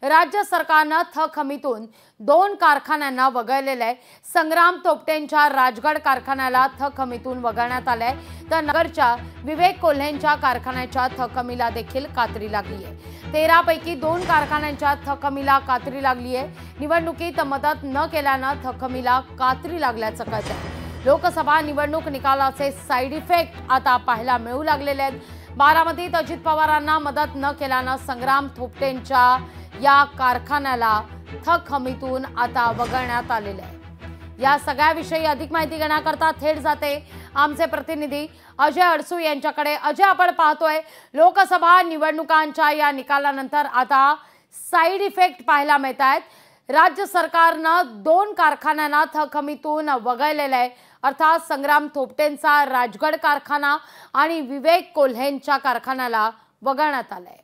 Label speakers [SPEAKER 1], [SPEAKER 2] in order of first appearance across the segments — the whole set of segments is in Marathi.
[SPEAKER 1] राज्य सरकारनं थक हमीतून 2 कारखान्यांना वगळलेलं आहे। संग्राम थोपटेंच्या राजगड कारखान्याला थक हमीतून वगळण्यात आलंय, तर नगरच्या विवेक कोल्हेंच्या कारखान्याच्या थक हमीला देखील कात्री लागली आहे। 13 पैकी 2 कारखान्यांच्या थक हमीला कात्री लागली आहे। निवडणुकीत मदत न केल्यानं थक हमीला कात्री लागल्याचं कळतंय। लोकसभा निवडणूक निकालाचे साइड इफेक्ट आता पाहायला मिळू लागलेले आहेत। बारामतीत अजित पवारांना मदत न केल्यानं संग्राम थोपटेंच्या या कारखान्याला थक हमीतून आता वगळण्यात आलेले आहे। या सगळ्याविषयी अधिक माहिती घेण्याकरता थेट जाते आमचे प्रतिनिधी अजय अडसू यांच्याकडे। अजय, आपण पाहतोय लोकसभा निवडणुकांच्या या निकालानंतर आता साइड इफेक्ट पाहायला मिळत आहेत। राज्य सरकारनं 2 कारखान्यांना थक हमीतून वगळलेलं आहे, अर्थात संग्राम थोपटेंचा राजगड कारखाना आणि विवेक कोल्हेंच्या कारखान्याला वगळण्यात आलंय।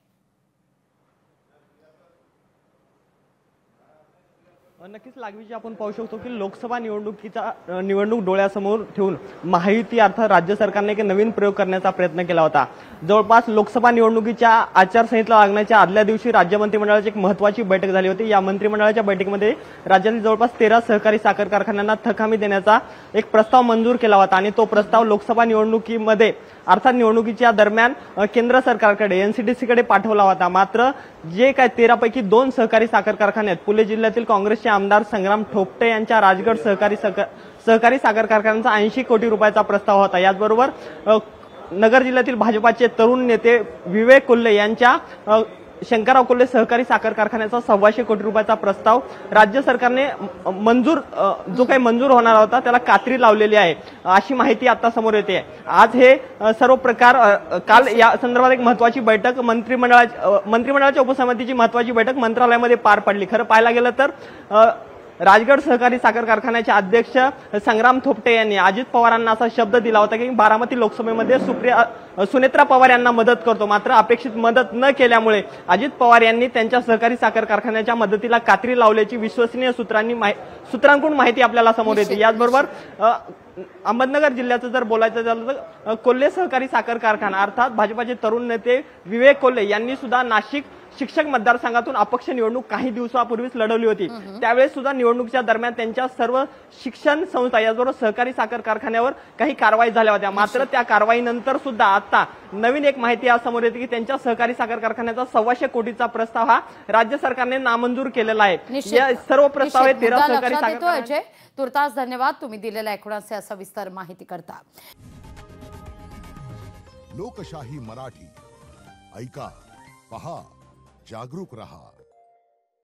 [SPEAKER 2] नक्कीच लागवीची आपण पाहू शकतो की लोकसभा निवडणूक डोळ्यासमोर ठेवून महायुती अर्थात राज्य सरकारने एक नवीन प्रयोग करण्याचा प्रयत्न केला होता। जवळपास लोकसभा निवडणुकीच्या आचारसंहितेला लागण्याच्या आदल्या दिवशी राज्य मंत्रिमंडळाची एक महत्त्वाची बैठक झाली होती। या मंत्रिमंडळाच्या बैठकीमध्ये राज्यातील जवळपास 13 सहकारी साखर कारखान्यांना थक हमी देण्याचा एक प्रस्ताव मंजूर केला होता आणि तो प्रस्ताव लोकसभा निवडणुकीमध्ये अर्थात निवडणुकीच्या दरम्यान केंद्र सरकारकडे एनसीडीसीकडे पाठवला होता। मात्र जे काय 13 पैकी 2 सहकारी साखर कारखाने आहेत, पुणे जिल्ह्यातील काँग्रेसचे आमदार संग्राम थोपटे यांच्या राजगड सहकारी साखर कारखान्याचा 80 कोटी रुपयाचा प्रस्ताव होता। याचबरोबर नगर जिल्ह्यातील भाजपाचे तरुण नेते विवेक कोल्हे यांच्या शंकरराव कोल्हे सहकारी साखर कारखान्याचा 125 कोटी रुपयाचा प्रस्ताव राज्य सरकारने जो काही मंजूर होणार होता त्याला कात्री लावलेली आहे, अशी माहिती आता समोर येते। आज हे सर्व प्रकार काल या संदर्भात एक महत्त्वाची बैठक मंत्रिमंडळाच्या उपसमितीची महत्त्वाची बैठक मंत्रालयामध्ये पार पडली। खरं पाहायला गेलं तर राजगड सहकारी साखर कारखान्याचे अध्यक्ष संग्राम थोपटे यांनी अजित पवारांना असा शब्द दिला होता की बारामती लोकसभेमध्ये सुनेत्रा पवार यांना मदत करतो। मात्र अपेक्षित मदत न केल्यामुळे अजित पवार यांनी त्यांच्या सहकारी साखर कारखान्याच्या मदतीला कात्री लावल्याची विश्वसनीय सूत्रांकडून माहिती आपल्याला समोर येते। याचबरोबर अहमदनगर जिल्ह्याचं जर बोलायचं झालं तर कोल्हे सहकारी साखर कारखाना अर्थात भाजपाचे तरुण नेते विवेक कोल्हे यांनी सुद्धा नाशिक शिक्षक मतदारसंघातून अपक्ष निवडणूक काही दिवसापूर्वीच लढवली होती। त्यावेळेस सुद्धा निवडणुकीच्या दरम्यान त्यांच्या सर्व शिक्षण संस्था याचबरोबर सहकारी साखर कारखान्यावर काही कारवाई झाल्या होत्या। मात्र त्या कारवाईनंतर सुद्धा आता नवीन एक माहिती आज समोर येते की त्यांच्या सहकारी साखर कारखान्याचा 125 कोटीचा प्रस्ताव हा राज्य सरकारने नामंजूर केलेला आहे। या सर्व प्रस्ताव 13 सहकारी साखर
[SPEAKER 1] अजय, तुर्तास धन्यवाद तुम्ही दिलेल्या एकूणाचे असा विस्तार माहिती करता।
[SPEAKER 3] लोकशाही मराठी ऐका, पहा, जागरूक रहा।